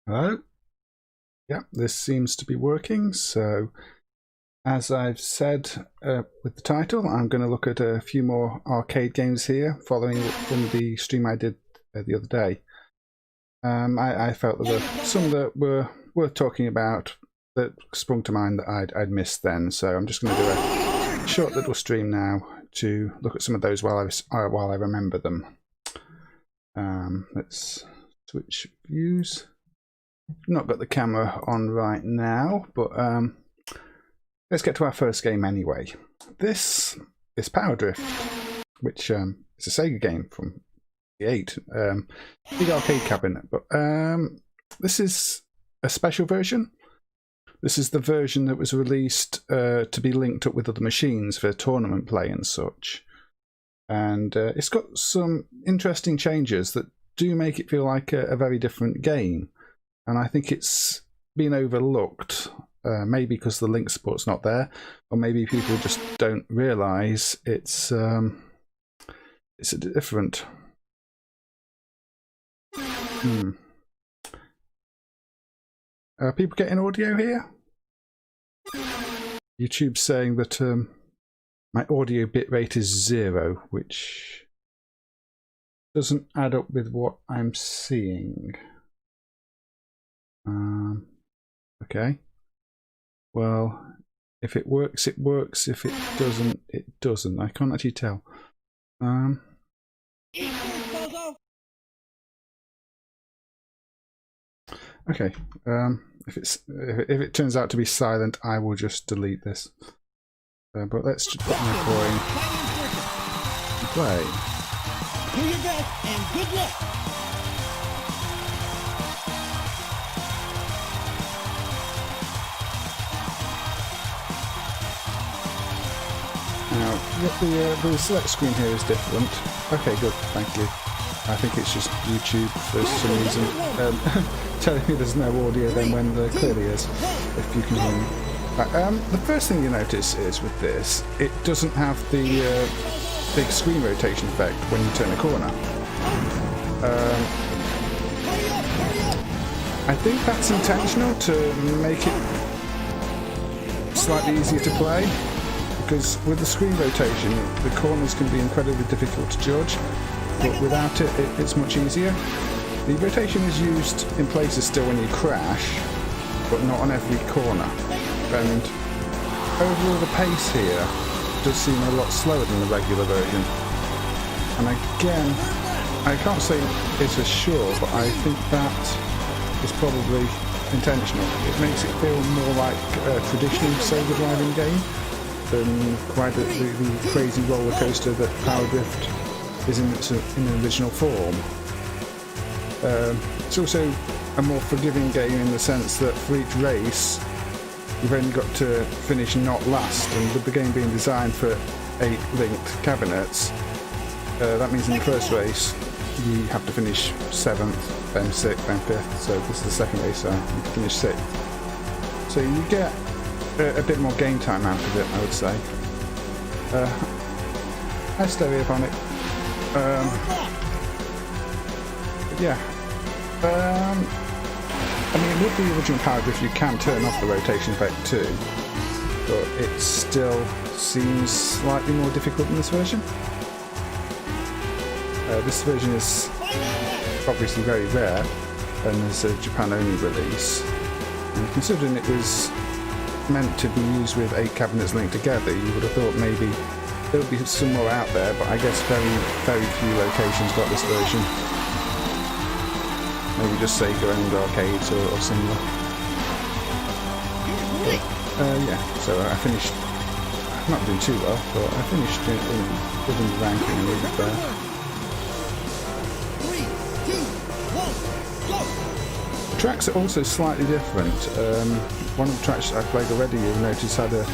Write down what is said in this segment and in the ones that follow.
Hello? Yeah, this seems to be working. So, as I've said with the title, I'm going to look at a few more arcade games here, following from the stream I did the other day. I felt that there were some that were worth talking about that sprung to mind that I'd missed then. So I'm just going to do a short little stream now to look at some of those while I remember them. Let's switch views. Not got the camera on right now, but let's get to our first game anyway. This is Power Drift, which is a Sega game from the 8, big arcade cabinet. But this is a special version. This is the version that was released to be linked up with other machines for tournament play and such. And it's got some interesting changes that do make it feel like a very different game. And I think it's been overlooked, maybe because the link support's not there, or maybe people just don't realise it's a different. Are people getting audio here? YouTube's saying that my audio bitrate is 0, which doesn't add up with what I'm seeing. Okay. Well, if it works, it works. If it doesn't, it doesn't. I can't actually tell. Okay. If it turns out to be silent, I will just delete this. But let's just put my coin and play. Do your best and good luck. Now, the select screen here is different. Okay, good, thank you. I think it's just YouTube for some reason telling me there's no audio then when there clearly is, if you can hear me. Right, the first thing you notice is with this, it doesn't have the big screen rotation effect when you turn a corner. I think that's intentional to make it slightly easier to play. Because with the screen rotation, the corners can be incredibly difficult to judge, but without it, it's much easier. The rotation is used in places still when you crash, but not on every corner. And overall, the pace here does seem a lot slower than the regular version. And again, I can't say it's for sure, but I think that is probably intentional. It makes it feel more like a traditional Sega driving game than quite the crazy roller coaster that Power Drift is in the original form. It's also a more forgiving game in the sense that for each race you've only got to finish not last, and with the game being designed for 8 linked cabinets, that means in the first race you have to finish 7th, then 6th, then 5th, so this is the second race, so you can finish 6th. So you get a bit more game time out of it, I would say. Nice stereo on it. Yeah. I mean, with the original Power Drift you can turn off the rotation effect too, but it still seems slightly more difficult in this version. This version is obviously very rare and is a Japan-only release. And considering it was meant to be used with 8 cabinets linked together, you would have thought maybe there would be some more out there, but I guess very few locations got this version. Maybe just Sega-owned arcades or similar. But, yeah, so I finished, not doing too well, but I finished within the ranking and leave it there. The tracks are also slightly different. One of the tracks I played already, you'll notice, had a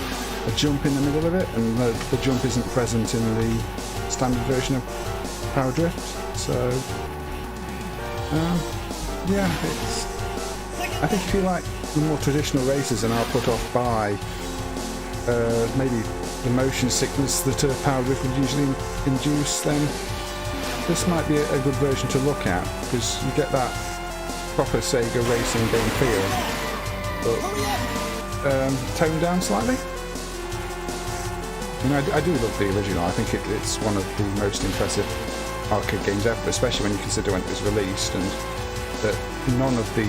jump in the middle of it, and the jump isn't present in the standard version of Power Drift. So, yeah, I think if you like the more traditional races and are put off by maybe the motion sickness that a Power Drift would usually induce, then this might be a good version to look at, because you get that proper Sega racing game feel, but toned down slightly. I mean, I do love the original. I think it's one of the most impressive arcade games ever, especially when you consider when it was released and that none of the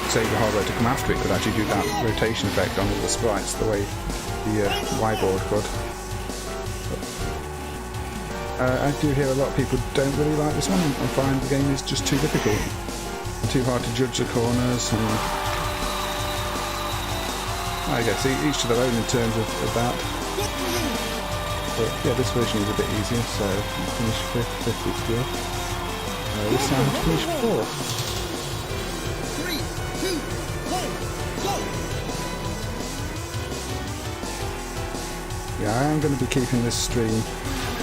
Sega hardware to come after it could actually do that rotation effect on all the sprites the way the Y-board could. I do hear a lot of people don't really like this one and find the game is just too difficult and too hard to judge the corners, and I guess each to their own in terms of that. But yeah, this version is a bit easier, so I finished 5th is good. This time I finished 4th. 3, 2, 1, go! Yeah, I am going to be keeping this stream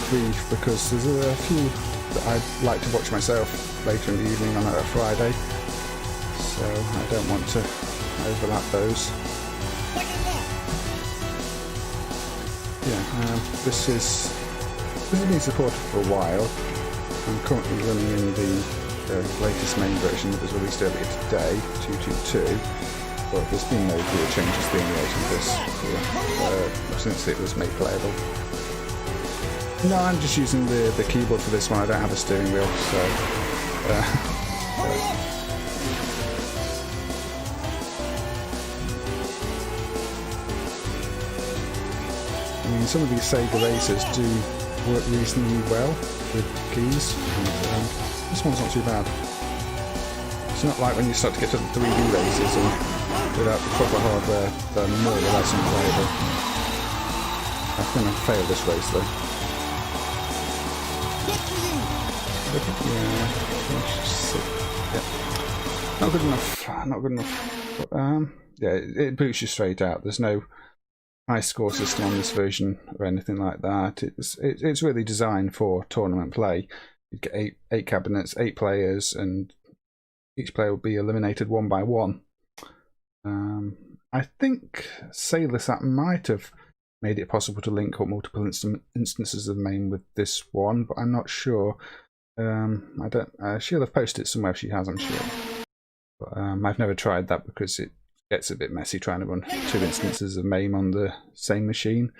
brief because there's a few that I'd like to watch myself later in the evening on a Friday, so I don't want to overlap those. Yeah, this has been supported for a while. I'm currently running in the latest main version that was released earlier today, 222, but there's been no real changes to the emulation of this since it was made playable. No, I'm just using the keyboard for this one. I don't have a steering wheel, so I mean, some of these Sega races do work reasonably well with keys, and this one's not too bad. It's not like when you start to get to the 3D races and without the proper hardware, they're more or less unplayable. I'm going to fail this race though. Yeah, not good enough. Not good enough. But, yeah, it boots you straight out. There's no high score system on this version or anything like that. It's really designed for tournament play. You get eight cabinets, 8 players, and each player will be eliminated one by one. I think Sat might have made it possible to link up multiple instances of the main with this one, but I'm not sure. I don't. She'll have posted it somewhere if she has, I'm sure. But I've never tried that because it gets a bit messy trying to run 2 instances of MAME on the same machine.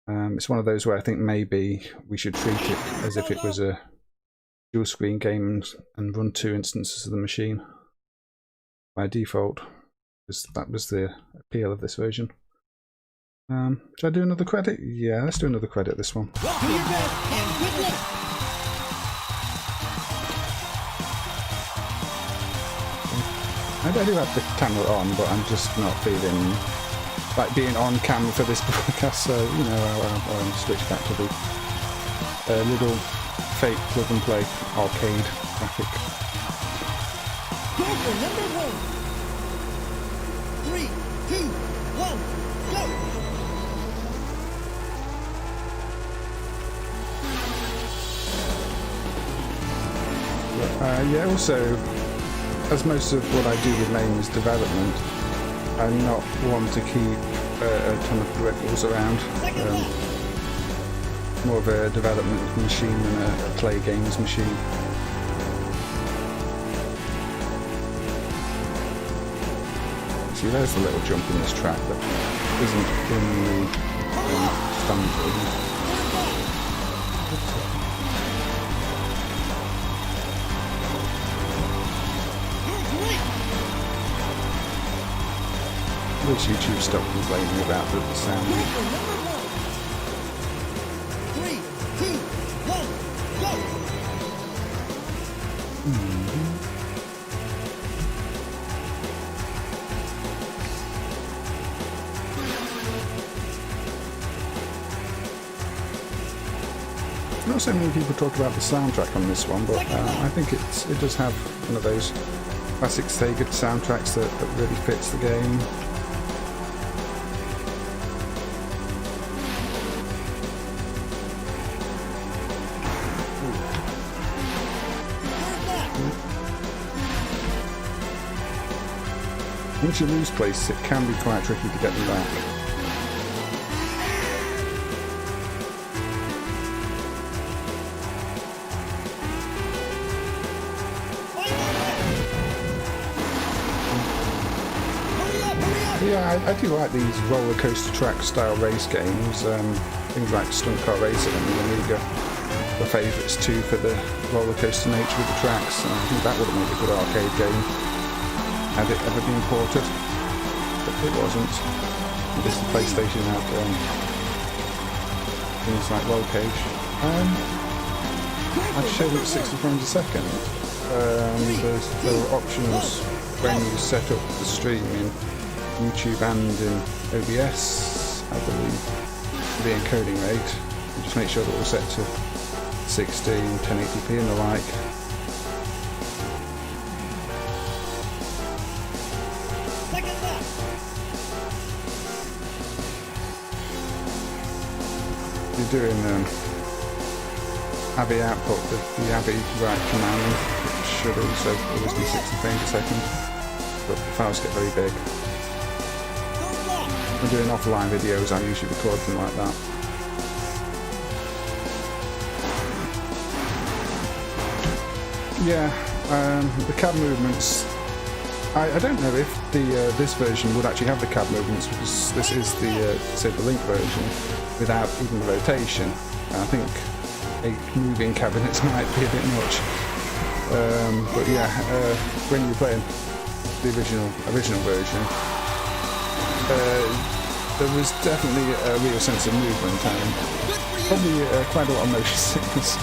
It's one of those where I think maybe we should treat it as if it was a dual screen game and run 2 instances of the machine by default, because that was the appeal of this version. Should I do another credit? Yeah, let's do another credit this one. Do your best and good luck. I do have the camera on, but I'm just not feeling like being on camera for this broadcast, so you know I'll switch back to the little fake plug and play arcade graphic. Go for number 1. 3, 2, 1, go! Yeah, also, as most of what I do with MAME is development, I'm not one to keep a ton of peripherals around. More of a development machine than a play games machine. See, there's the little jump in this track that isn't in the standard. Which YouTube stopped complaining about the sound. 3, 2, 1, go! Not so many people talk about the soundtrack on this one, but I think it does have one of those classic Sega soundtracks that really fits the game. Once you lose place, it can be quite tricky to get them back. Yeah, I do like these roller coaster track style race games. Things like Stunt Car Racing and the Amiga were favourites too for the roller coaster nature of the tracks. I think that would have made a good arcade game. Had it ever been ported? But it wasn't. I guess the PlayStation had things like Roll Cage. I've showed it at 60 frames a second. There were options when you set up the stream in YouTube and in OBS, I believe, the encoding rate. And just make sure that it was set to 16, 1080p and the like. You're doing AVI output, the AVI write command should also always be 60 frames a second, but the files get very big. When doing offline videos, I usually record them like that. Yeah, the cab movements. I don't know if this version would actually have the cab movements, because this is the say the Link version without even the rotation. I think 8 moving cabinets might be a bit much. But yeah, when you're playing the original version, there was definitely a real sense of movement and probably quite a lot of motion sickness.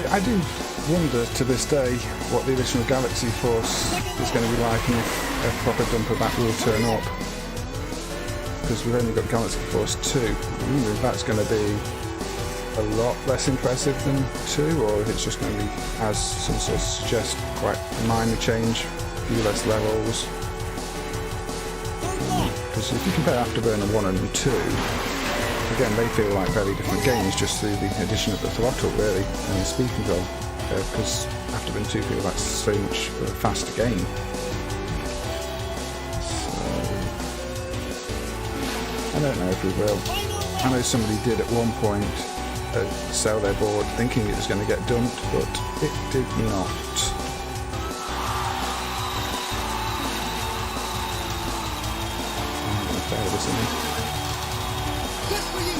I do wonder to this day what the original Galaxy Force is going to be like, and if a proper dumper back will turn up, because we've only got Galaxy Force 2. I wonder if that's going to be a lot less impressive than 2, or if it's just going to be, as some sort of suggest, quite a minor change, a few less levels. Because if you compare Afterburner 1 and 2, again, they feel like very different games just through the addition of the throttle, really, and the speed control. Because Afterburner 2 feels like so much a faster game. So, I don't know if we will. I know somebody did at one point sell their board thinking it was going to get dumped, but it did not. with this in. Just for you.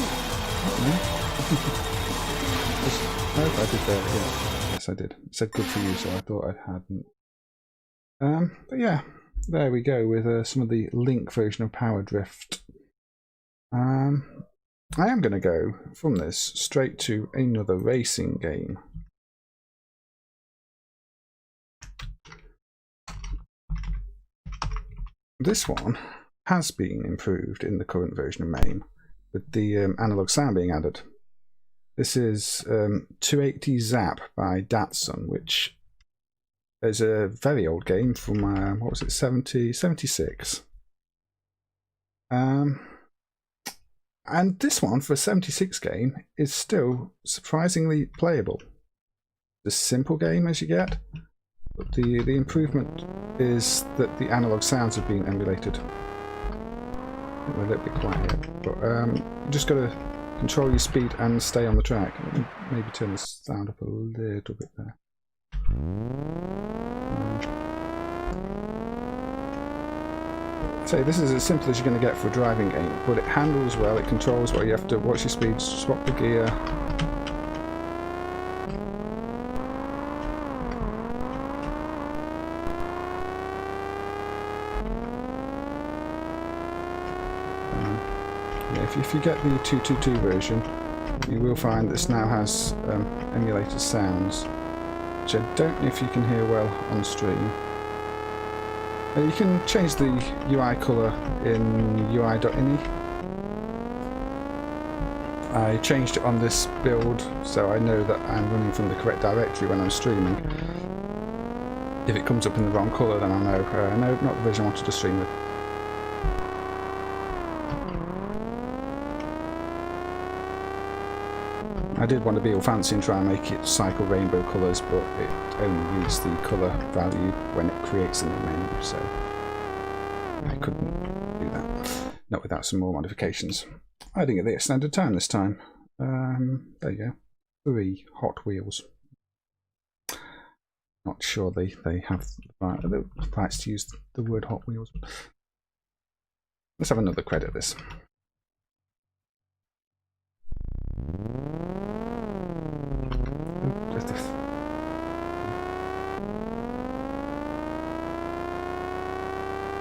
No, I did there. Yeah. Yes, I did. It said good for you, so I thought I hadn't. But yeah, there we go with some of the Link version of Power Drift. I am going to go from this straight to another racing game. This one has been improved in the current version of MAME, with the analog sound being added. This is 280 Zap by Datsun, which is a very old game from, what was it, 76. And this one, for a 76 game, is still surprisingly playable. It's a simple game as you get, but the improvement is that the analog sounds have been emulated. We're a little bit quiet here, but you just got to control your speed and stay on the track. Maybe turn the sound up a little bit there. So this is as simple as you're going to get for a driving game, but it handles well, it controls well, you have to watch your speed, swap the gear. If you get the 222 version, you will find this now has emulated sounds, which I don't know if you can hear well on stream. You can change the UI colour in UI.ini. I changed it on this build so I know that I'm running from the correct directory when I'm streaming. If it comes up in the wrong colour, then I'll know. No, not the version I wanted to stream with. I did want to be all fancy and try and make it cycle rainbow colours, but it only reads the colour value when it creates the new menu, so I couldn't do that. Not without some more modifications. I didn't get the extended time this time. There you go. 3 Hot Wheels. Not sure they have the rights to use the word Hot Wheels. Let's have another credit this.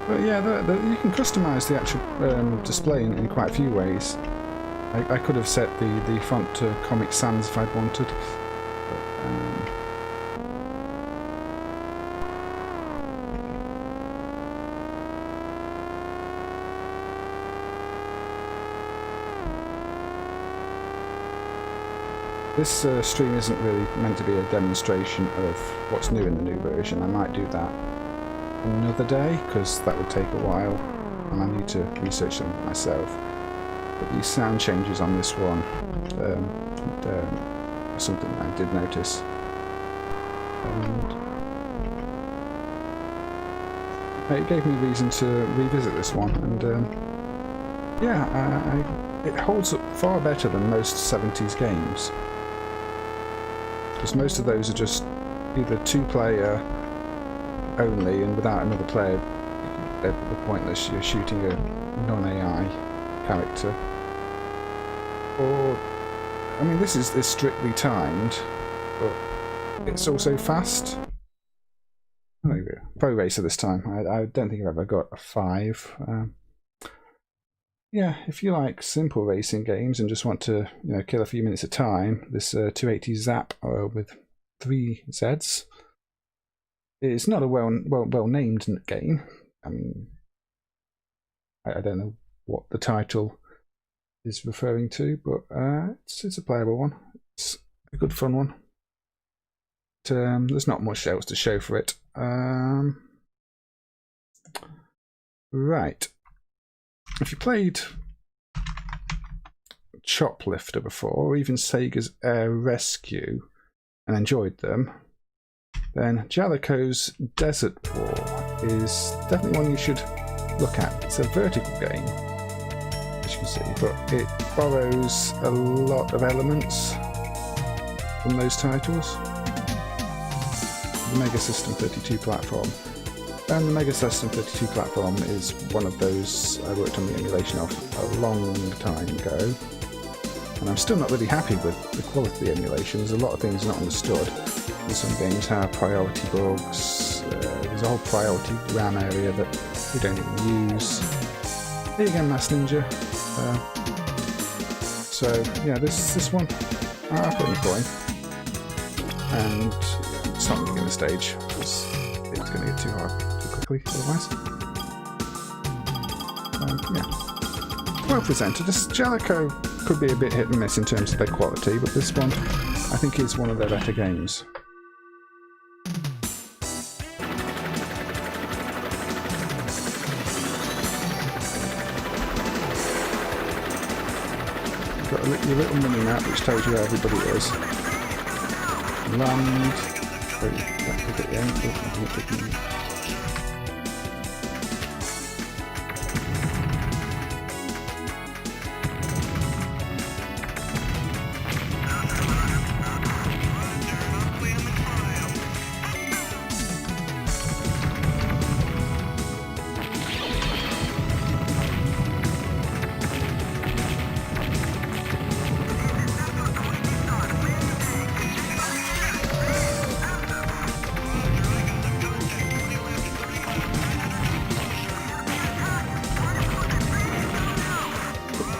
But yeah, you can customise the actual display in quite a few ways. I could have set the font to Comic Sans if I'd wanted. But, this stream isn't really meant to be a demonstration of what's new in the new version. I might do that another day, because that would take a while and I need to research them myself. But these sound changes on this one are something I did notice. And it gave me reason to revisit this one, and yeah, it holds up far better than most 70s games. Because most of those are just either 2-player only and without another player, they're pointless. You're shooting a non-AI character. Or, I mean, this is strictly timed, but it's also fast. Pro Racer this time. I don't think I've ever got a 5. Yeah, if you like simple racing games and just want to, kill a few minutes of time, this 280 Zap with 3 Zs. It's not a well named game. I mean, I don't know what the title is referring to, but it's a playable one. It's a good fun one. But, there's not much else to show for it. Right. If you played Choplifter before, or even Sega's Air Rescue, and enjoyed them, then Jaleco's Desert War is definitely one you should look at. It's a vertical game, as you can see, but it borrows a lot of elements from those titles. The Mega System 32 platform. And the Mega System 32 platform is one of those I worked on the emulation of a long time ago. And I'm still not really happy with the quality of the emulation. There's a lot of things not understood. Some games have priority bugs. There's a whole priority RAM area that we don't even use. Here again, Mass Ninja. So yeah, this one I put in a coin, and it's not going to stage because it's going to get too hard too quickly otherwise. Yeah, well presented. This Jellicoe could be a bit hit and miss in terms of their quality, but this one I think is one of their better games. Got your little mini map which tells you where everybody is. Land. Oh, that could get the end.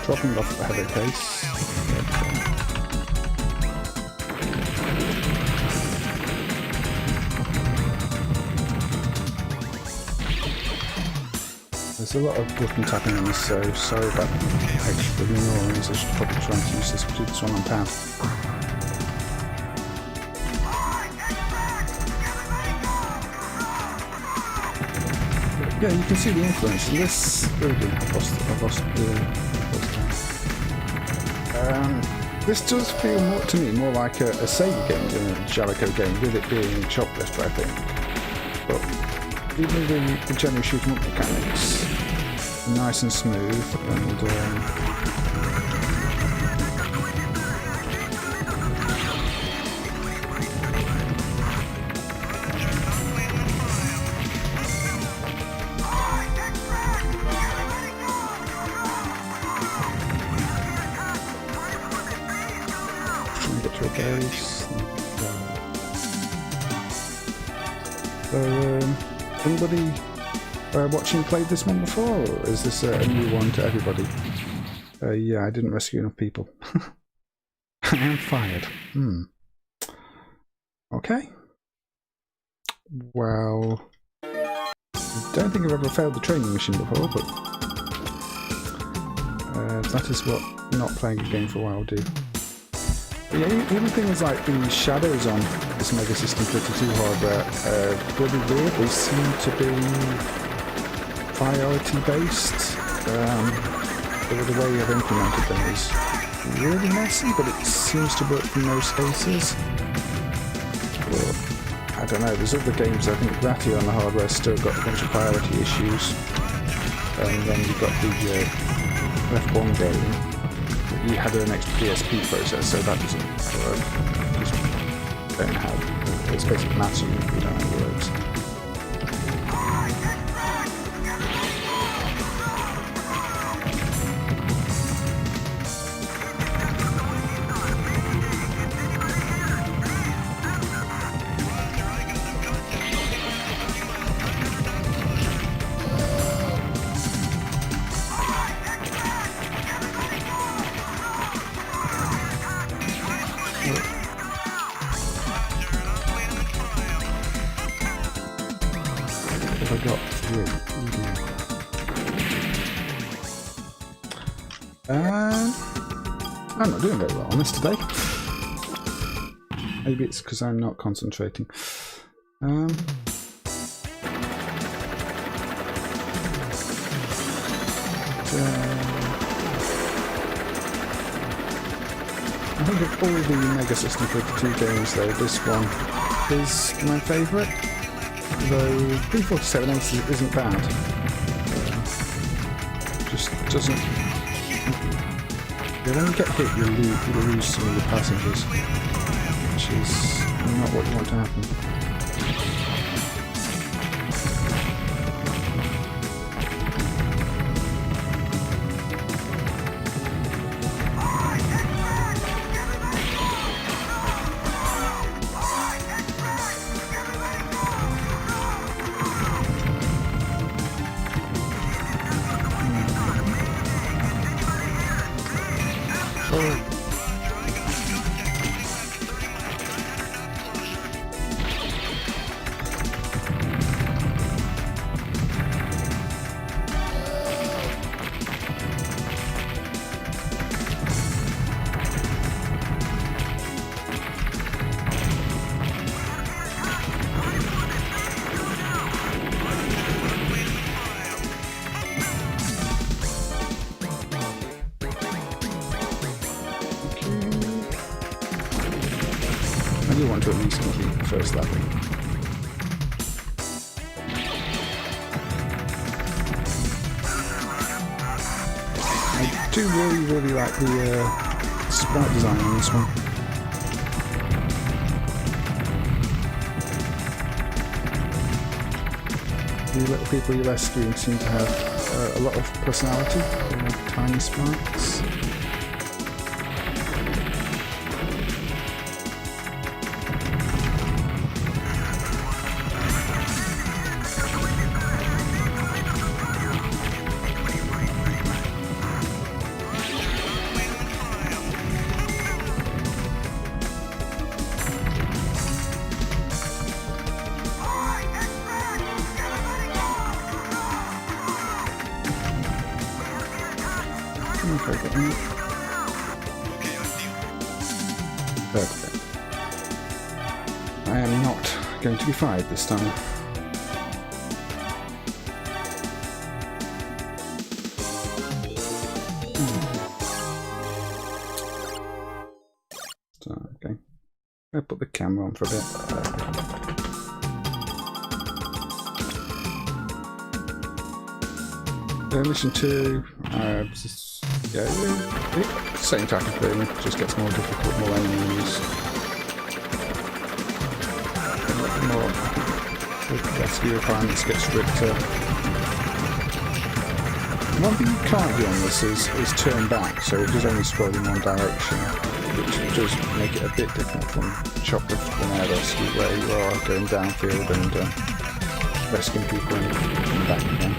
Dropping off the header case. There's a lot of button tapping in this, so sorry about extra noise. I should probably try and use do this one on pad. Yeah, you can see the influence. This I've lost the. This does feel more to me more like a Sega game than a Jellicoe game, with it being Choplifter, I think. But even the general shoot 'em up mechanics, nice and smooth, and anybody watching played this one before, or is this a new one to everybody? Yeah, I didn't rescue enough people. I am fired. Okay. Well, I don't think I've ever failed the training mission before, but that is what not playing a game for a while will do. But yeah, even things like the shadows on this Mega System 32 hardware are really weird. They seem to be priority based. The way I've implemented them is really messy, but it seems to work in most cases. But I don't know, there's other games, I think Ratty on the hardware still got a bunch of priority issues. And then you've got the F1 game. You had an extra DSP process, so that doesn't work. Just don't have. It's basically Majou, we don't know how it works. I got 3. I'm not doing very well on this today. Maybe it's because I'm not concentrating. I think of all the Mega System 32 games though, this one is my favourite. Though B47 isn't bad. Just doesn't. When you get hit, you lose some of your passengers, which is not what you want to happen. you want to at least complete the first level. I do really like the sprite design on this one. The little people you're rescuing seem to have a lot of personality. They have tiny sprites. Perfect. I am not going to be fired this time. So, okay. I'll put the camera on for a bit. Mission 2, same type of thing, just gets more difficult, more enemies. More the rescue requirements get stricter. One thing you can't do on this is turn back, so it does only scroll in one direction, which does make it a bit different from Shoplift and Air Rescue, where you are going downfield and rescuing people and coming back again.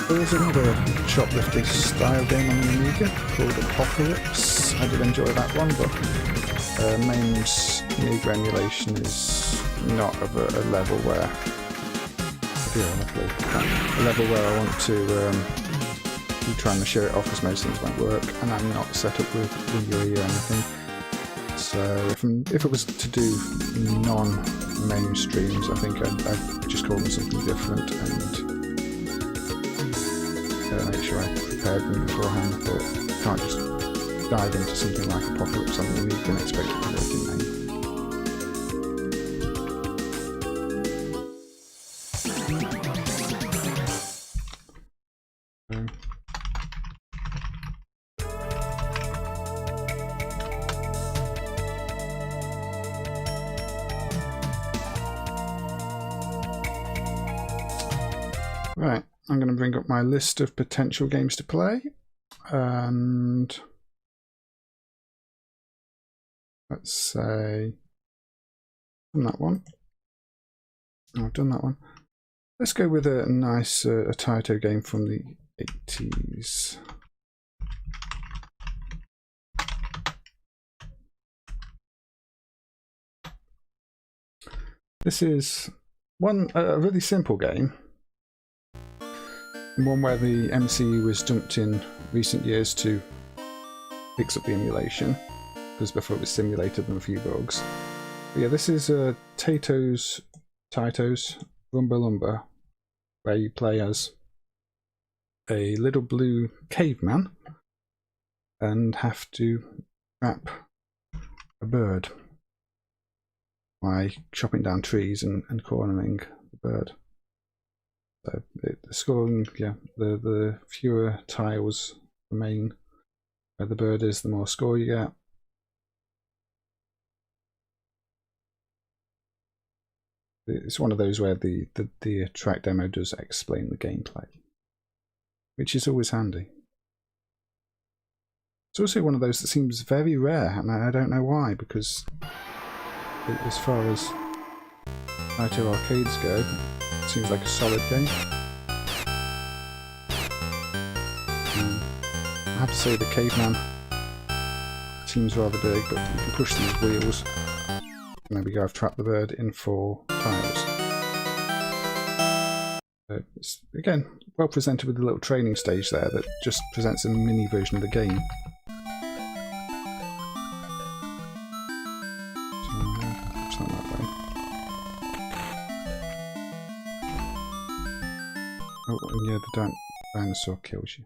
There's another shoplifter style game on the Amiga called Apocalypse. I did enjoy that one, but MAME's Amiga emulation is not of a level where I want to keep trying to show it off, because most things won't work, and I'm not set up with WinUI or anything. So if it was to do non-MAME streams, I think I'd just call them something different and make sure I prepared them beforehand, but can't just dive into something like Apocalypse on the Amiga and expect it to work in MAME. Right, I'm going to bring up my list of potential games to play, and let's say I've done that one. I've done that one. Let's go with a nice a Taito game from the 80s. This is a really simple game. One where the MCU was dumped in recent years to fix up the emulation, because before it was simulated and a few bugs. But yeah, this is Taito's Rumba Lumber, where you play as a little blue caveman and have to trap a bird by chopping down trees and cornering the bird. So the scoring, yeah, the fewer tiles remain where the bird is, the more score you get. It's one of those where the track demo does explain the gameplay, which is always handy. It's also one of those that seems very rare, and I don't know why, because as far as Taito arcades go, it seems like a solid game. I have to say the caveman seems rather big, but you can push these wheels. And there we go, I've trapped the bird in 4 tiles. So it's, again, well presented with a little training stage there that just presents a mini version of the game. So, that way. Oh, and yeah, the dinosaur kills you.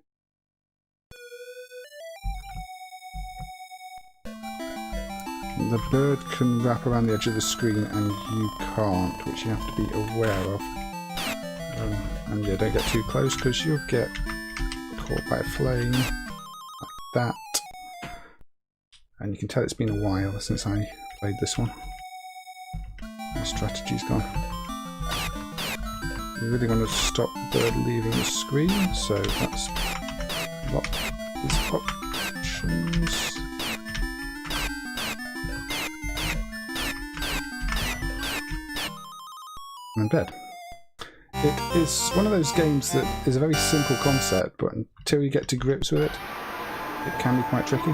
The bird can wrap around the edge of the screen and you can't, which you have to be aware of. And yeah, don't get too close because you'll get caught by a flame like that. And you can tell it's been a while since I played this one. My strategy's gone. We really want to stop the bird leaving the screen, so that's lock these options. And bed. It is one of those games that is a very simple concept, but until you get to grips with it, it can be quite tricky.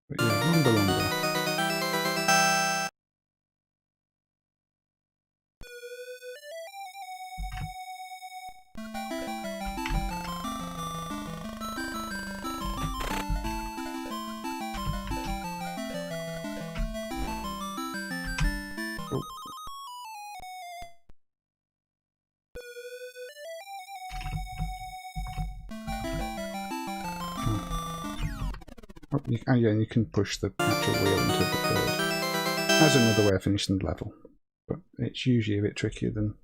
But yeah, Rumba Lumber. Yeah, and you can push the actual wheel into the bird. That's another way of finishing the level, but it's usually a bit trickier than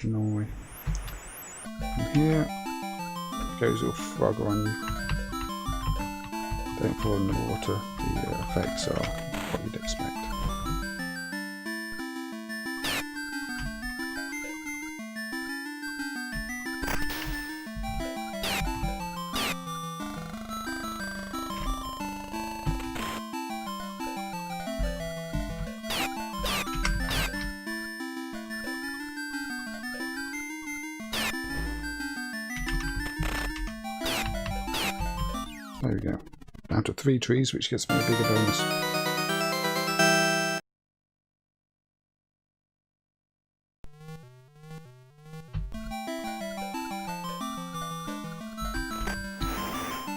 normally. And here it goes all frog on you. Don't fall in the water. The effects are what you'd expect. There we go. Down to 3 trees, which gets me a bigger bonus.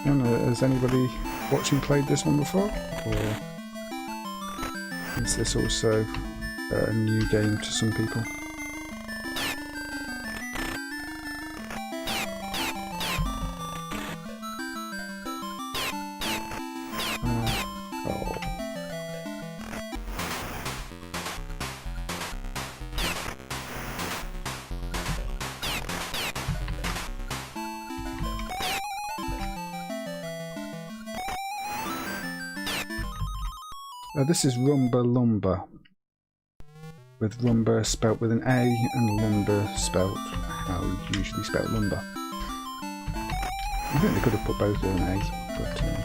And has anybody watching played this one before? Or is this also a new game to some people? This is Rumba Lumber, with Rumba spelt with an A and Lumber spelt how you usually spell lumber. I think they could have put both with an A, but I don't know.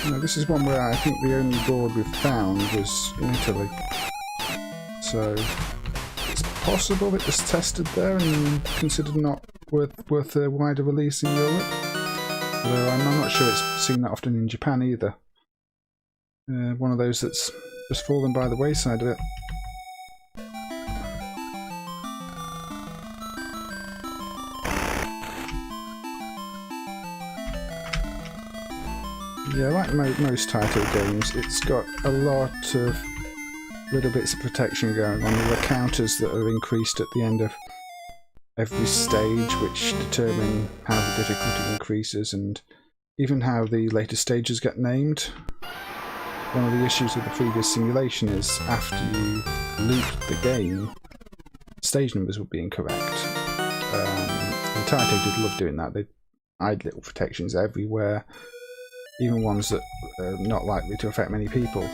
So, this is one where I think the only board we've found was in Italy. So possible it was tested there and considered not worth a wider release in Europe. Although I'm not sure it's seen that often in Japan either. One of those that's just fallen by the wayside a bit. Yeah, like most title games, it's got a lot of little bits of protection going on. There are counters that are increased at the end of every stage, which determine how the difficulty increases and even how the later stages get named. One of the issues with the previous simulation is after you looped the game, stage numbers would be incorrect. And Taito did love doing that. They had little protections everywhere, even ones that are not likely to affect many people.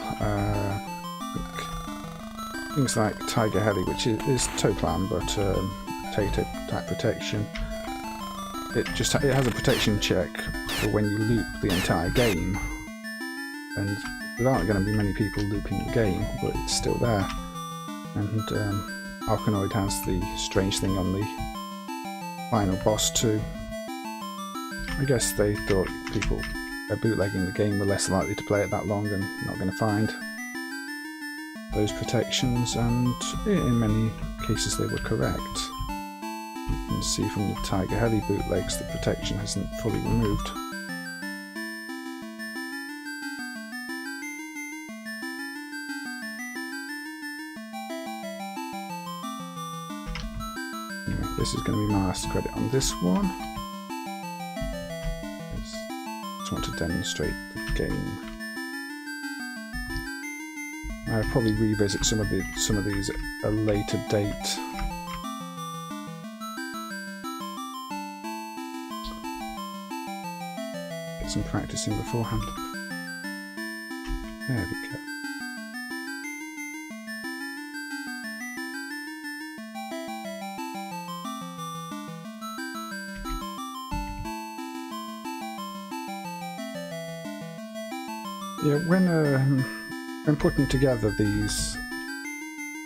Things like Tiger Heli, which is toe plan, but potato type protection. It has a protection check for when you loop the entire game, and there aren't going to be many people looping the game, but it's still there. And Arkanoid has the strange thing on the final boss too. I guess they thought people bootlegging the game were less likely to play it that long and not going to find those protections, and in many cases they were correct. You can see from the Tiger Heli bootlegs the protection hasn't fully removed. this is going to be my last credit on this one. Just want to demonstrate the game. I'll probably revisit some of these at a later date. Get some practice in beforehand. There we go. Yeah, when putting together these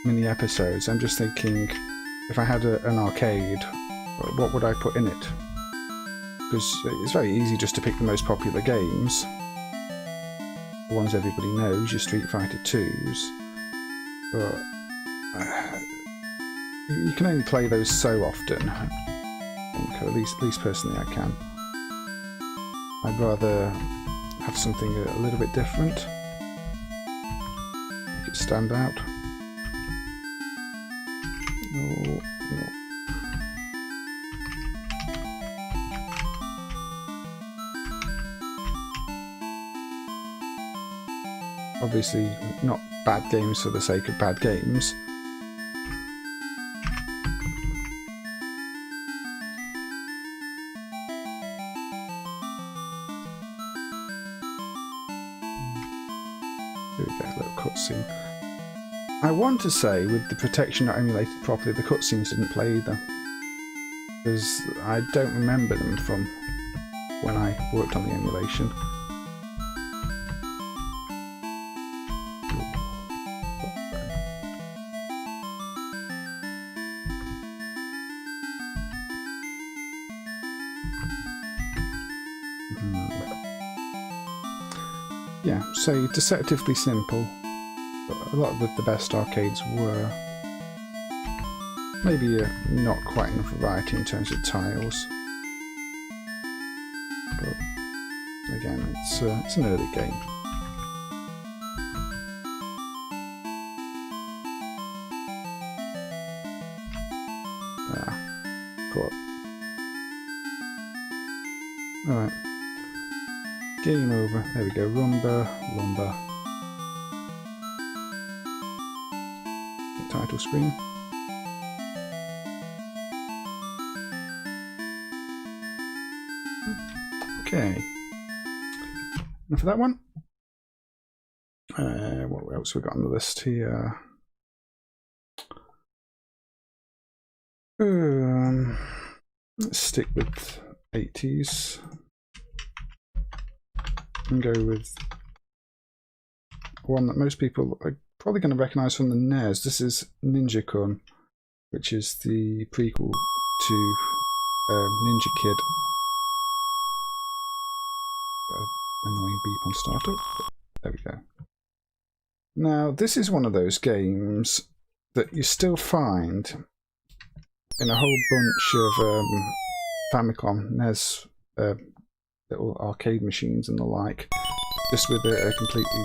mini episodes, I'm just thinking, if I had an arcade, what would I put in it? Because it's very easy just to pick the most popular games, the ones everybody knows, your Street Fighter 2s, but you can only play those so often. I think, at least personally I can. I'd rather have something a little bit different, make it stand out. No. Obviously, not bad games for the sake of bad games. Here we go, a little cutscene. I want to say, with the protection not emulated properly, the cutscenes didn't play either. Because I don't remember them from when I worked on the emulation. Yeah, so deceptively simple, but a lot of the best arcades were. Maybe not quite enough variety in terms of tiles, but again, it's an early game. Go up. Alright. Game over. There we go. Rumba Lumber. The title screen. Okay. And for that one, what else we got on the list here? Let's stick with 80s. And go with one that most people are probably going to recognise from the NES. This is Ninjakun, which is the prequel to Ninja Kid. Annoying beep on startup. There we go. Now, this is one of those games that you still find in a whole bunch of Famicom, NES, little arcade machines and the like, just with a completely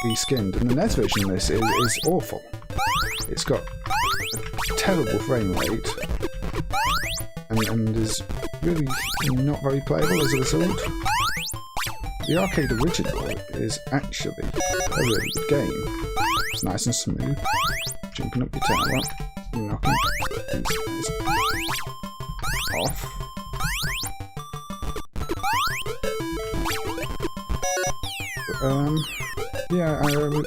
reskinned. And the NES version of this is awful. It's got a terrible frame rate and is really not very playable as a result. The arcade original is actually a really good game. It's nice and smooth, jumping up your tower, knocking these guys off. Yeah,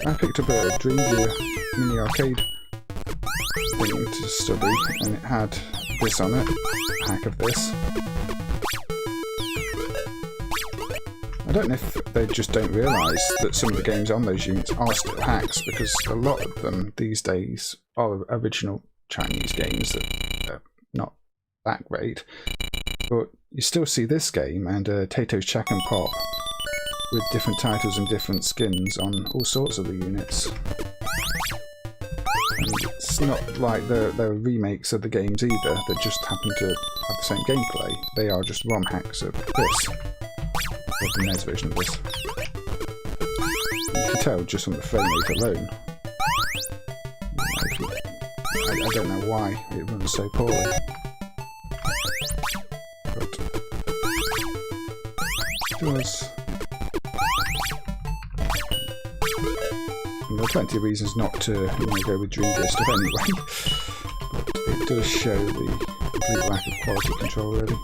I picked up a Dreamviewer mini arcade thing to study, and it had this on it, a hack of this. I don't know if they just don't realise that some of the games on those units are still hacks, because a lot of them these days are original Chinese games that are not that great. But you still see this game and Tato's Shack and Pop with different titles and different skins on all sorts of the units. And it's not like they're remakes of the games either that just happen to have the same gameplay. They are just ROM hacks of this. Of the NES version of this. You can tell just from the frame rate alone. I don't know why it runs so poorly. because there are plenty of reasons not to go with Dreamgear stuff anyway. But it does show the complete lack of quality control, really.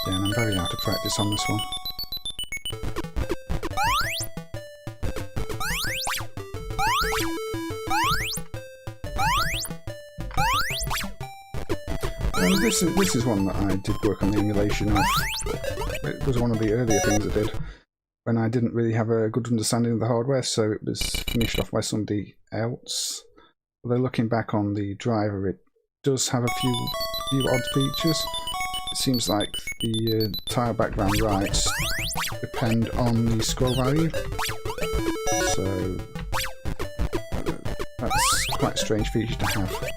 Yeah, and I'm very out of practice on this one. This is one that I did work on the emulation of. It was one of the earlier things I did when I didn't really have a good understanding of the hardware, so it was finished off by somebody else. Although looking back on the driver, it does have a few odd features. It seems like the tile background rights depend on the scroll value, so that's quite a strange feature to have.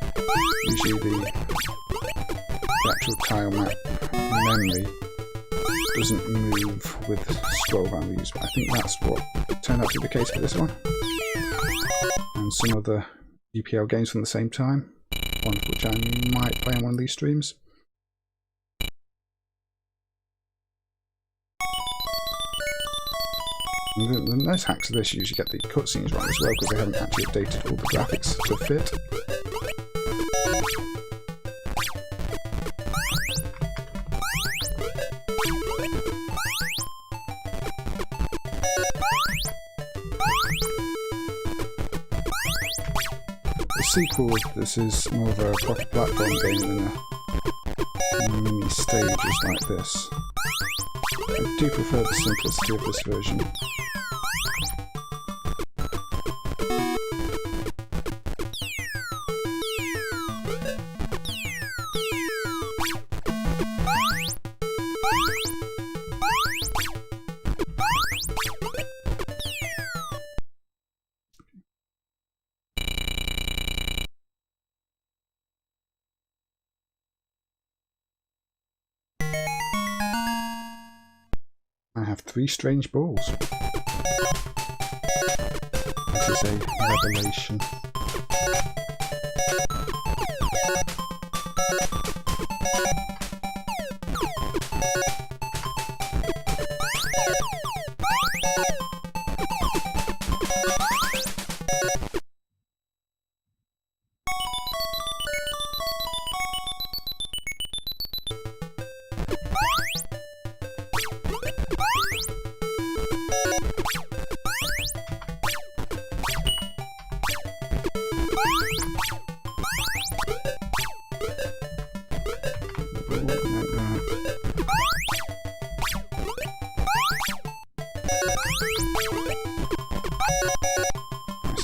Usually the actual tile map memory doesn't move with scroll values, but I think that's what turned out to be the case for this one. And some other GPL games from the same time, one of which I might play on one of these streams. The nice hacks of this usually get the cutscenes wrong as well, because they haven't actually updated all the graphics to fit. Sequel, this is more of a proper platform game than a mini stages like this. I do prefer the simplicity of this version. I have 3 strange balls. That is a revelation.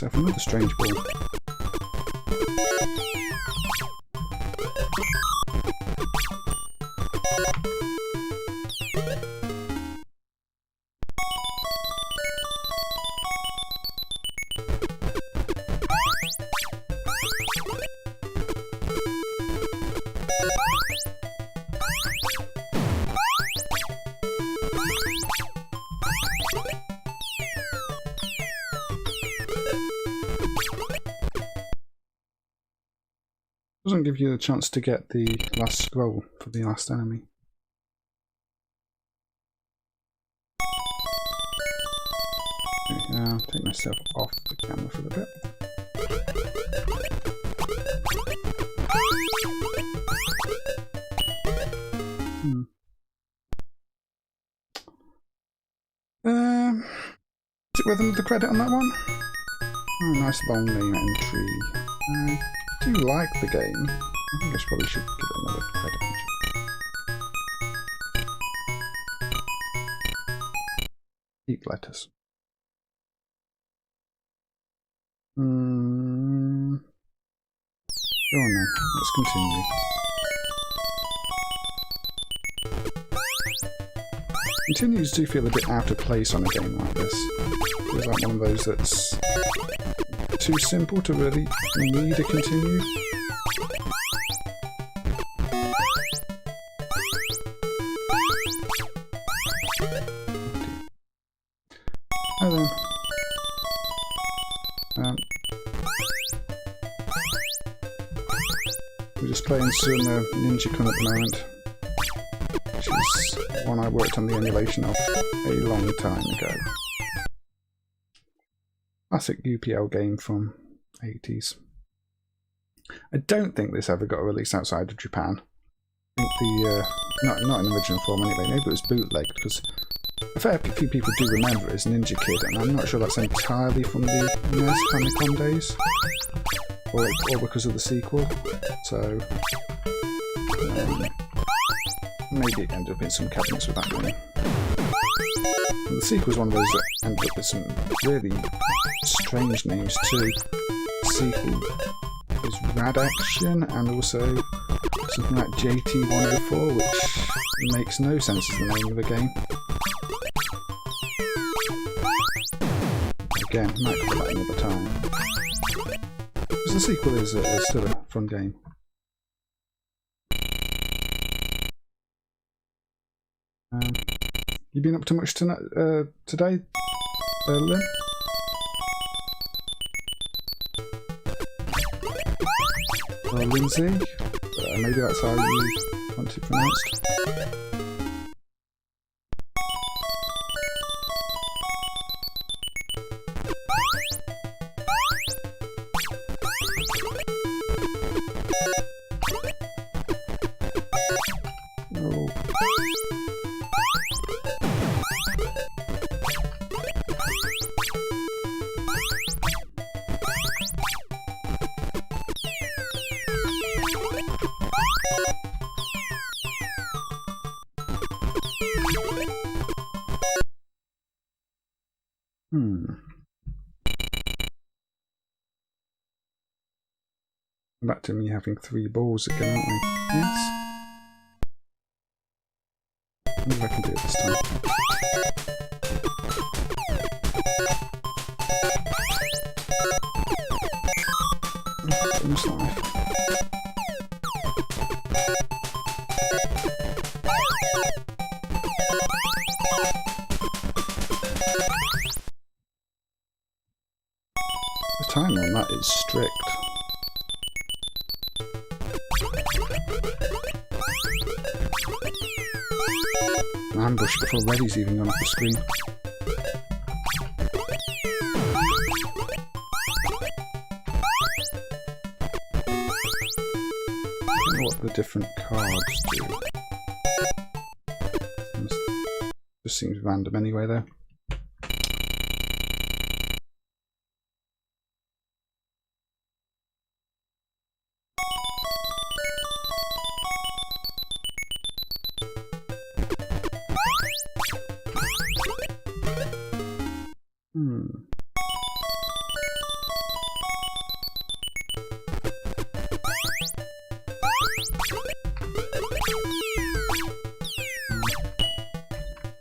Myself another strange ball. Doesn't give you the chance to get the last scroll for the last enemy. I'll take myself off the camera for a bit. Is it worth another credit on that one? Oh, nice long name entry. I do like the game. I think I probably should give it another credit. Keep letters. Go on then, let's continue. Continues do feel a bit out of place on a game like this. Feels like one of those that's too simple to really need a continue. Oh then. We're just playing some Ninjakun at the moment, which is one I worked on the emulation of a long time ago. Classic UPL game from 80s. I don't think this ever got a release outside of Japan. I think the not in original form anyway. Maybe it was bootlegged, because a fair few people do remember it as Ninja Kid, and I'm not sure that's entirely from the NES Famicom days, or because of the sequel. So maybe it ended up in some cabinets with that name. And the sequel was one of those that ended up with some really strange names too. The sequel is Rad Action, and also something like JT104, which makes no sense as the name of the game. Again, might cover that another time. Because the sequel is still a fun game. You been up to much tonight, today, Lynn? Or Lindsay? Maybe that's how you want it pronounced. Back to me having 3 balls again, aren't we? Yes. I wonder if I can do it this time. Almost live. The timing on that is strict. Ambush before Reddy's even gone off the screen. I don't know what the different cards do. Just seems random anyway though.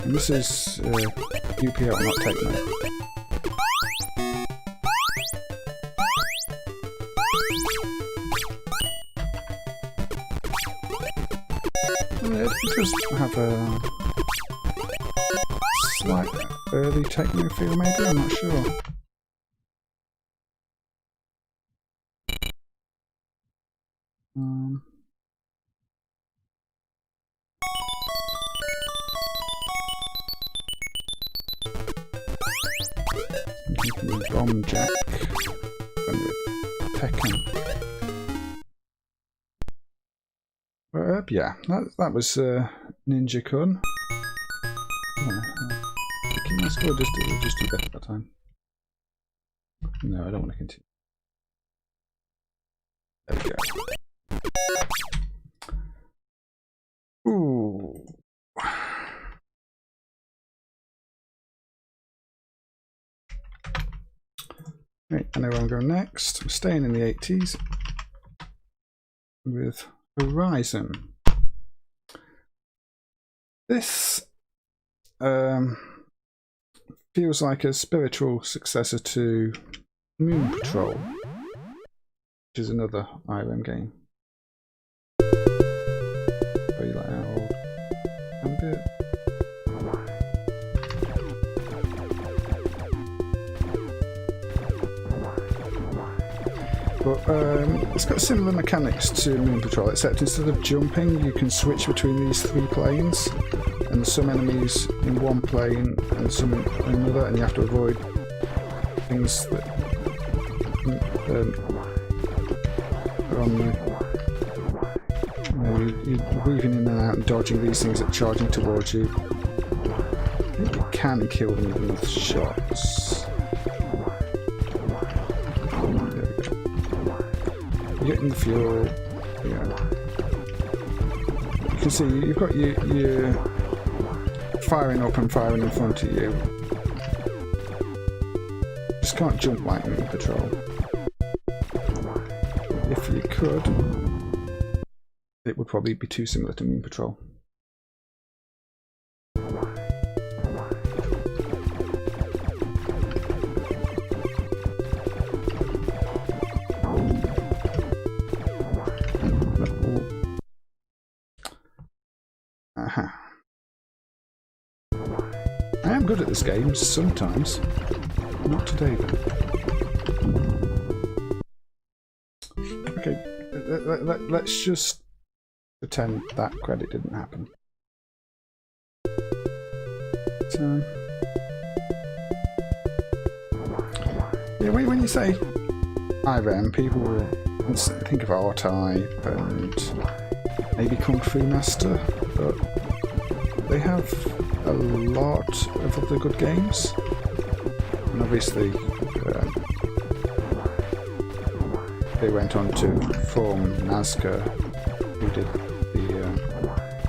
And this is UPL, not Techno. It does have a slight early Techno feel, maybe, I'm not sure. Bomb Jack and Tekken. Yeah, that was Ninjakun. My score just do better that time. No, I don't want to continue. There we go. Ooh. Right, I know where I'm going next. I'm staying in the 80s with Horizon. This feels like a spiritual successor to Moon Patrol, which is another IRM game. Very loud and a bit. But it's got similar mechanics to Moon Patrol, except instead of jumping, you can switch between these 3 planes, and some enemies in one plane and some in another, and you have to avoid things that are on the... You're weaving in and out and dodging these things that are charging towards you. I think you can kill them with enough shots. You're getting the fuel. Yeah. You can see you've got your firing up and firing in front of you. Just can't jump like Moon Patrol. If you could, it would probably be too similar to Moon Patrol. I am good at this game sometimes. Not today though. Okay, let's just pretend that credit didn't happen. So, yeah, when you say IREM, people will think of R-Type and maybe Kung Fu Master, but they have a lot of other good games. And obviously, they went on to form Nazca, who did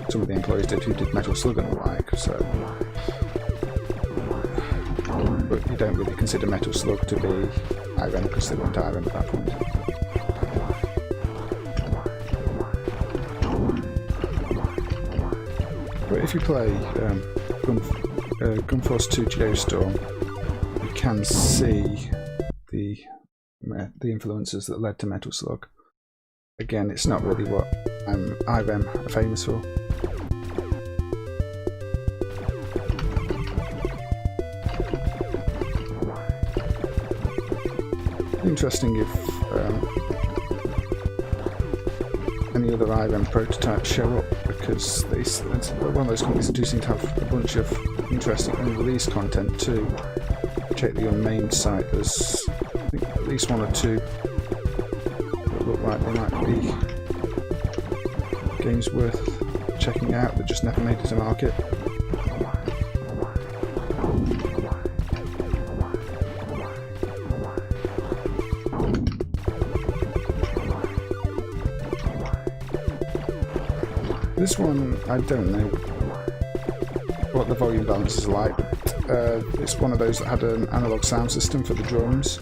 some of the employees who did Metal Slug and the like, so... But you don't really consider Metal Slug to be IREM because they weren't IREM at that point. But if you play Gun Force 2 Geostorm, you can see the influences that led to Metal Slug. Again, it's not really what IREM are famous for. Interesting if any other IREM prototypes show up, because it's one of those companies that do seem to have a bunch of interesting unreleased content too. Check the Unnamed site, there's I think at least 1 or 2 that look like they might be games worth checking out that just never made it to market. This one, I don't know what the volume balance is like. It's one of those that had an analog sound system for the drums.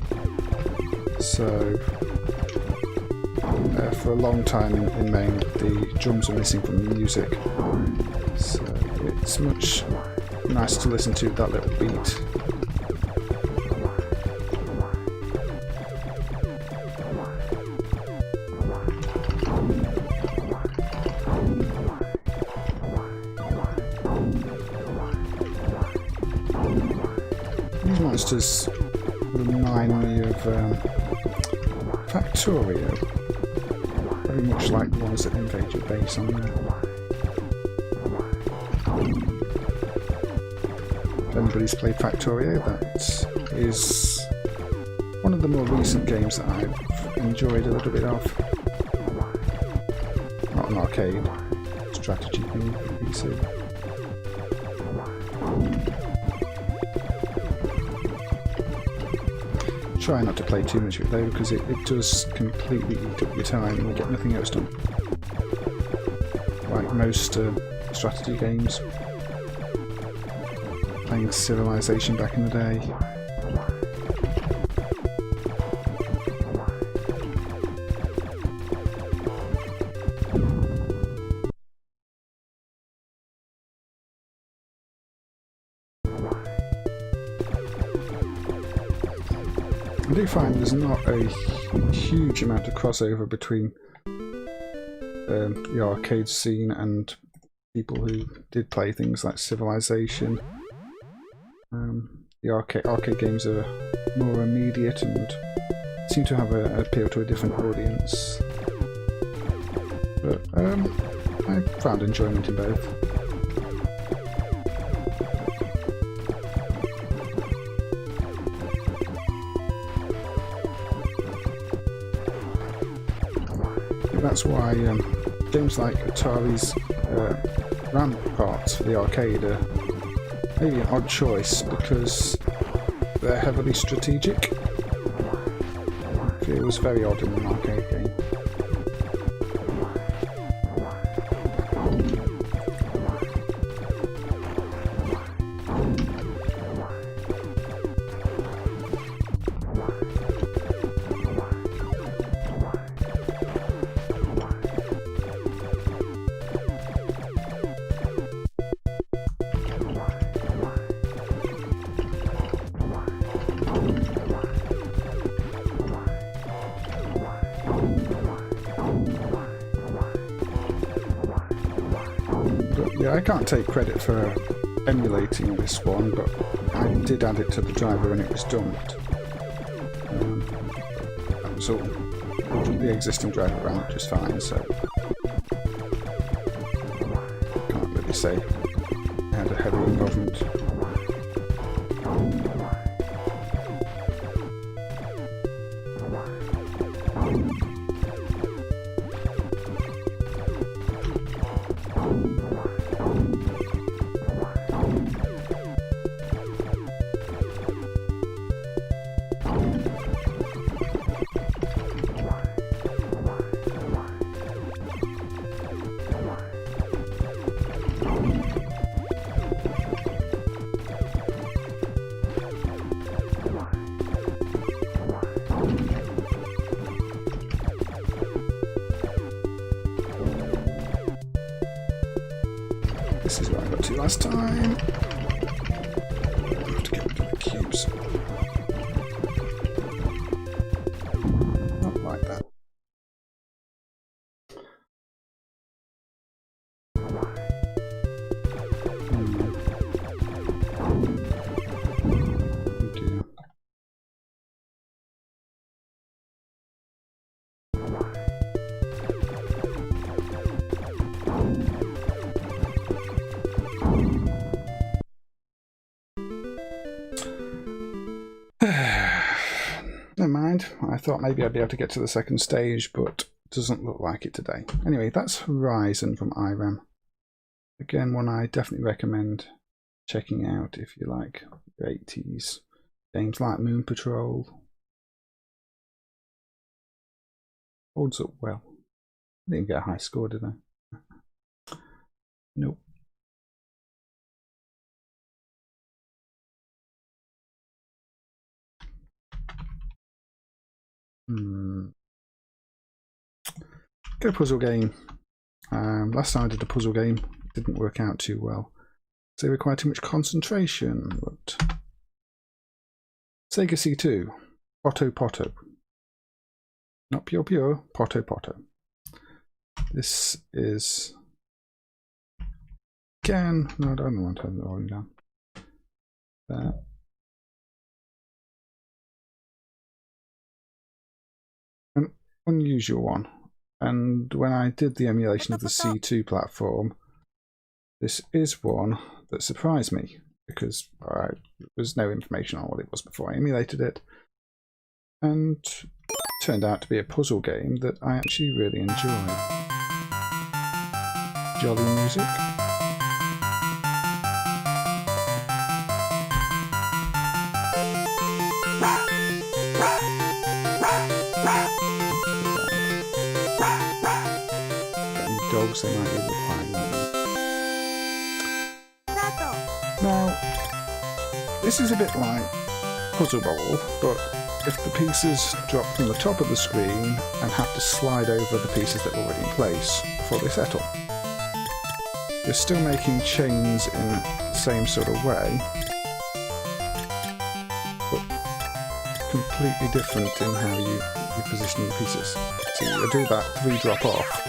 So, for a long time in Maine, the drums were missing from the music. So, it's much nicer to listen to that little beat. Monsters remind me of Factorio, very much like the ones that invade your base on there. If anybody's played Factorio, that is one of the more recent games that I've enjoyed a little bit of. Not an arcade, strategy thing for PC. Try not to play too much of it though, because it does completely eat up your time and you get nothing else done. Like most strategy games. Playing Civilization back in the day. I do find there's not a huge amount of crossover between the arcade scene and people who did play things like Civilization. The arcade games are more immediate and seem to have an appeal to a different audience. But I found enjoyment in both. That's why games like Atari's RAM parts for the arcade are maybe an odd choice, because they're heavily strategic. It feels very odd in an arcade game. Yeah, I can't take credit for emulating this one, but I did add it to the driver when it was dumped. That was all. The existing driver ran it just fine, so can't really say I had a heavy involvement. This is where I got to last time. I have to get rid of the cubes. Not like that. Oh dear. Never mind, I thought maybe I'd be able to get to the second stage, but doesn't look like it today. Anyway, that's Horizon from IRAM. Again, one I definitely recommend checking out if you like 80s games like Moon Patrol. Holds up well. I didn't get a high score, did I? Nope. Get a puzzle game. Last time I did a puzzle game, it didn't work out too well. So they require too much concentration. But Sega C2, Poto Poto. Not Pure Pure, Poto Poto. This is again. No, I don't want to have the volume down. An unusual one. And when I did the emulation of the C2 platform, this is one that surprised me, because there was no information on what it was before I emulated it, and it turned out to be a puzzle game that I actually really enjoy. Jolly music. Dogs, they might be replying. Now, this is a bit like Puzzle Bowl, but if the pieces drop from the top of the screen and have to slide over the pieces that are already in place before they settle. You're still making chains in the same sort of way, but completely different in how you position your pieces. So you do that 3 drop off,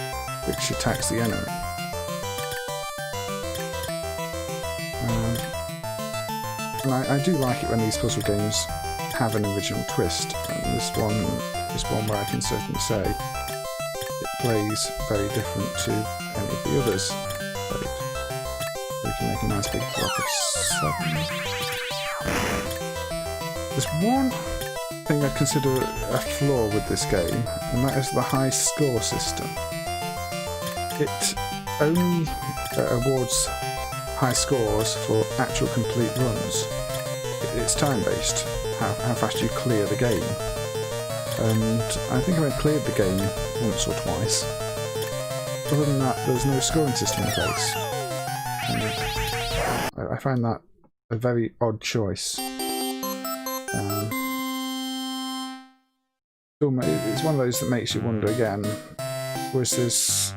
which attacks the enemy. And I do like it when these puzzle games have an original twist, and this one is one where I can certainly say it plays very different to any of the others. We can make a nice big block of 7. There's one thing I consider a flaw with this game, and that is the high score system. It only awards high scores for actual complete runs. It's time-based, how fast you clear the game. And I think I cleared the game once or twice. Other than that, there's no scoring system in place. And I find that a very odd choice. It's one of those that makes you wonder again, was this,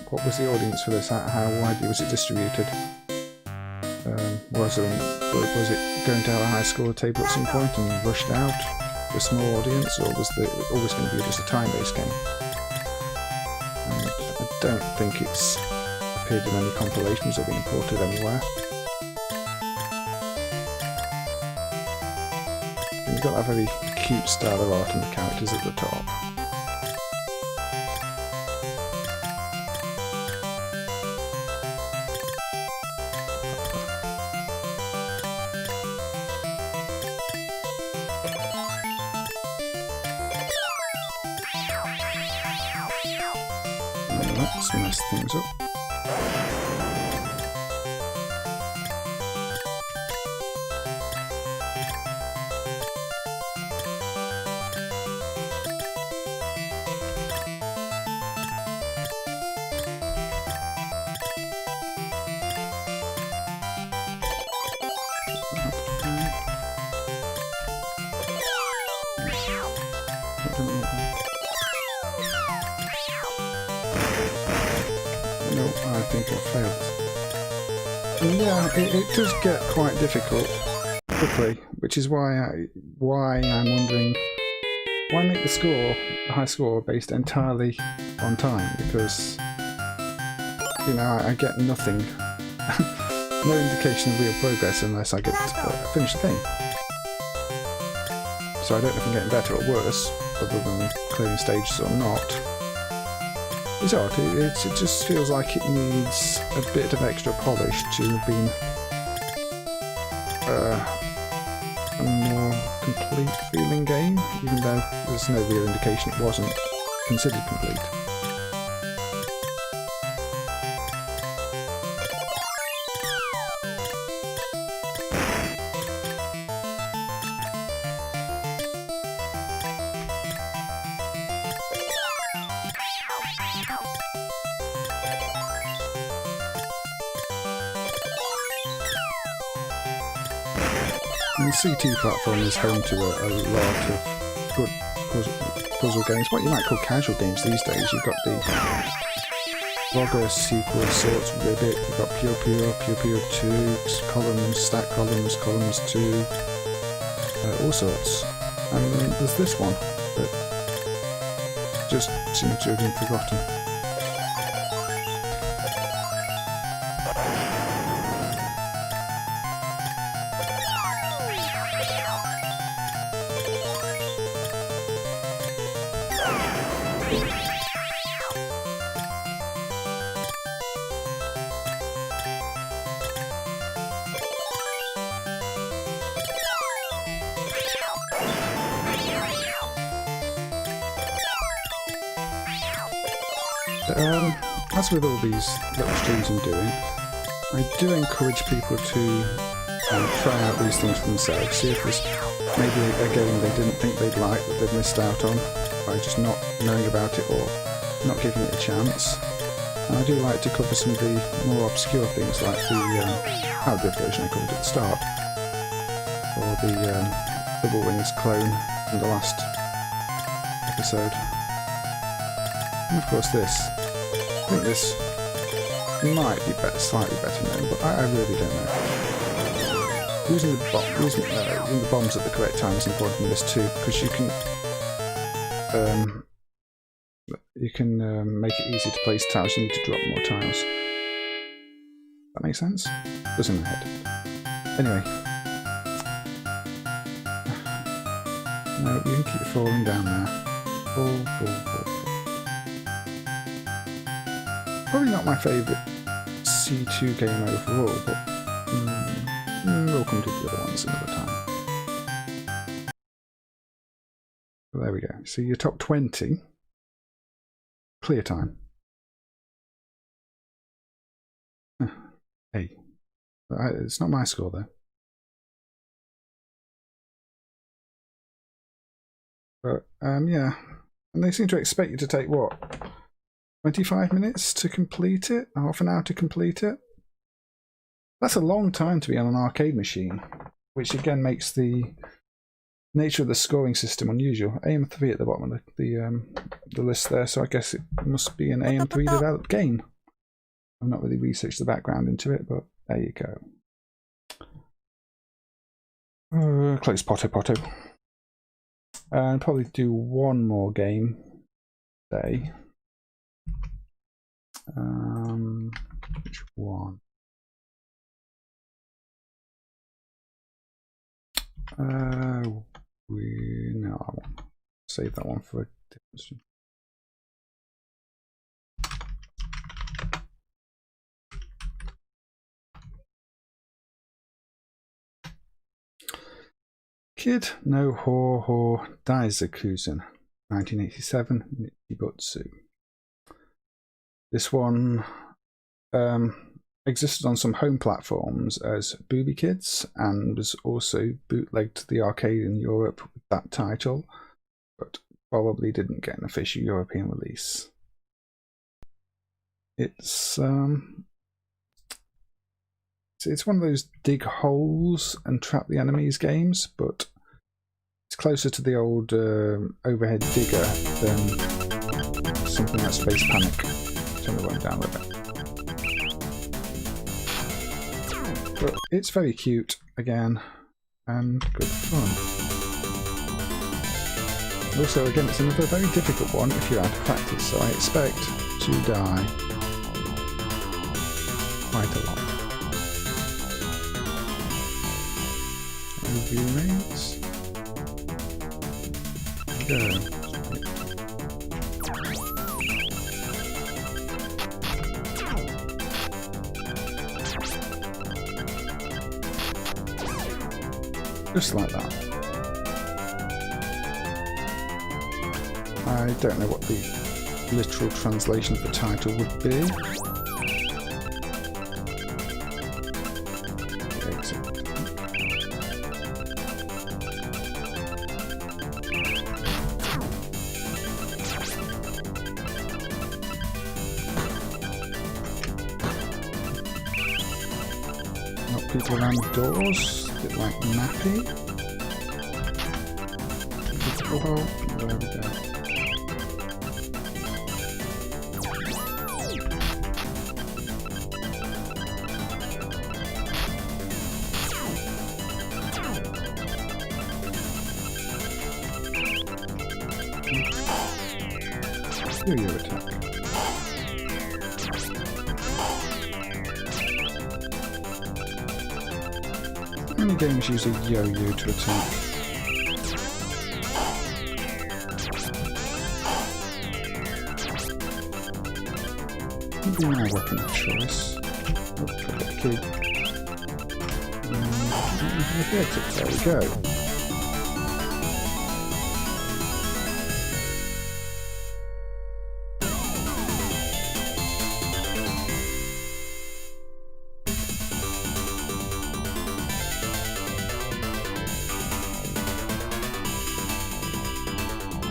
what was the audience for this, how widely was it distributed? Was it going to have a high score table at some point and rushed out to a small audience, or was it always going to be just a time-based game? And I don't think it's appeared in any compilations or been imported anywhere. And you've got that very cute style of art and the characters at the top. Let's mess things up. No, I think I failed. And yeah, it does get quite difficult quickly, which is why I'm wondering why make the high score based entirely on time, because you know I get nothing, no indication of real progress unless I get finish the game. So I don't know if I'm getting better or worse, other than clearing stages or not. It's odd, it just feels like it needs a bit of extra polish to have been a more complete feeling game, even though there's no real indication it wasn't considered complete. And the CT platform is home to a lot of good puzzle games, what you might call casual games these days. You've got the Logger sequel, Sorts, Ribbit, you've got Pure Pure 2, Columns, Stack Columns, Columns 2, all sorts. And then there's this one that just seems to have been forgotten. As with all these little streams I'm doing, I do encourage people to try out these things for themselves, see if there's maybe a game they didn't think they'd like that they've missed out on by just not knowing about it or not giving it a chance. And I do like to cover some of the more obscure things like the Power version I covered at the start, or the Double Wings clone from the last episode. And of course this. I think this might be slightly better known, but I really don't know. Using the bombs at the correct time is important in this too, because you can make it easy to place tiles. You need to drop more tiles. That makes sense? Does in my head. Anyway, No, you can keep falling down there. Fall. Probably not my favourite C2 game overall, but we'll come to the other ones another time. Well, there we go. So your top 20. Clear time. Hey, it's not my score though. But yeah, and they seem to expect you to take what, 25 minutes to complete it, half an hour to complete it. That's a long time to be on an arcade machine, which again makes the nature of the scoring system unusual. AM3 at the bottom of the list there, so I guess it must be an AM3 developed game. I've not really researched the background into it, but there you go. Close Poto Poto. And probably do one more game today. Which one? No, I won't save that one for a different stream. Kid no Hore Daisakusen, 1987, Nijibutsu. This one existed on some home platforms as Booby Kids and was also bootlegged to the arcade in Europe with that title, but probably didn't get an official European release. It's one of those dig holes and trap the enemies games, but it's closer to the old overhead digger than something like Space Panic. Turn the one down a little bit. But it's very cute again and good fun. Also, again, it's another very difficult one if you're out of practice, so I expect to die quite a lot. Review rates. There we go. Just like that. I don't know what the literal translation of the title would be. Exit. Not people around the doors. A bit like Mappy. Oh, there we go. Do your attack. Many games use a yo-yo to attack. Maybe my weapon of choice. Oh, got the key. There we go.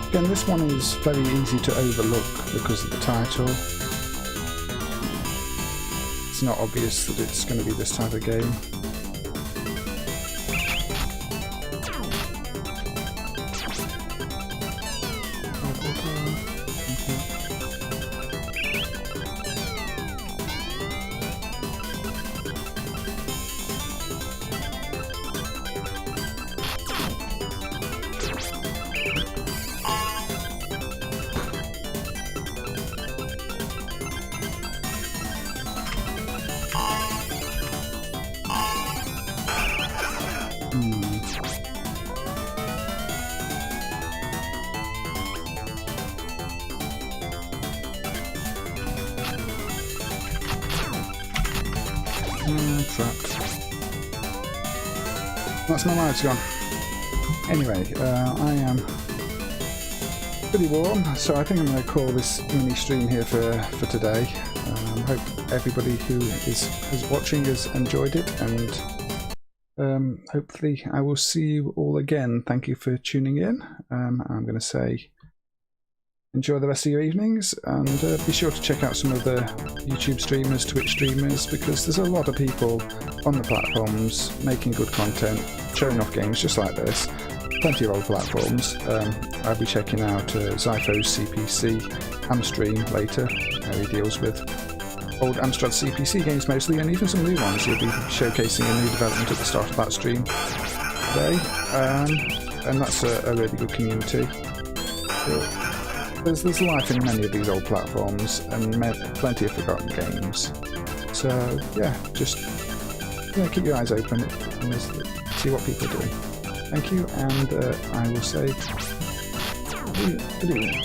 Again, this one is very easy to overlook because of the title. It's not obvious that it's going to be this type of game. Trapped. That's my lives gone. Anyway, I am pretty warm, so I think I'm going to call this mini stream here for today. Hope everybody who is watching has enjoyed it, and hopefully I will see you all again. Thank you for tuning in. I'm going to say enjoy the rest of your evenings, and be sure to check out some of the YouTube streamers, Twitch streamers, because there's a lot of people on the platforms making good content, showing off games just like this. Plenty of old platforms. I'll be checking out Zypho's CPC Amstream later. He deals with old Amstrad CPC games mostly, and even some new ones. He'll be showcasing a new development at the start of that stream today, and that's a really good community. There's life in many of these old platforms, and plenty of forgotten games. So yeah, just keep your eyes open and see what people are doing. Thank you, and I will say good evening.